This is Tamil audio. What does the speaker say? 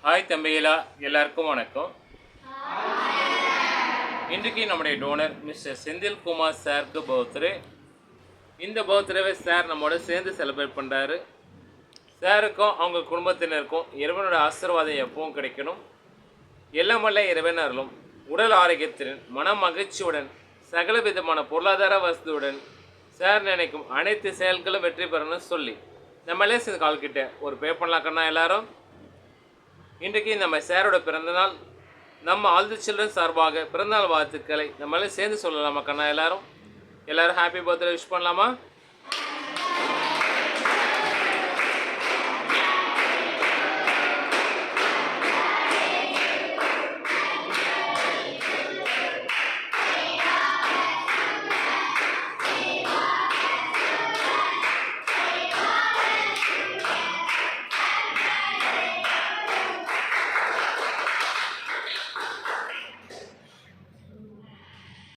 ஹாய் தம்பிகளா, எல்லாருக்கும் வணக்கம். இன்றைக்கு நம்முடைய டோனர் மிஸ்டர் செந்தில்குமார் சாருக்கு பர்த்டே. இந்த பர்த்டேவை சார் நம்மோட சேர்ந்து செலிப்ரேட் பண்ணுறாரு. சாருக்கும் அவங்க குடும்பத்தினருக்கும் இறைவனோட ஆசீர்வாதம் எப்பவும் கிடைக்கணும். எல்லாமல்ல இறைவன் அருளும் உடல் ஆரோக்கியத்துடன் மன மகிழ்ச்சியுடன் சகல விதமான பொருளாதார வசதியுடன் சார் நினைக்கும் அனைத்து செயல்களும் வெற்றி பெறணும்னு சொல்லி நம்மளே சேர்ந்து கால்கிட்ட ஒரு பே பண்ணலாக்கண்ணா எல்லாரும். இன்றைக்கு நம்ம சாரோட பிறந்தநாள். நம்ம ஆல் தி சில்ட்ரன் சார்பாக பிறந்தநாள் வாழ்த்துக்களை நம்மளே சேர்ந்து சொல்லலாமா கண்ணா எல்லாரும் ஹாப்பி பர்த்டே விஷ் பண்ணலாமா?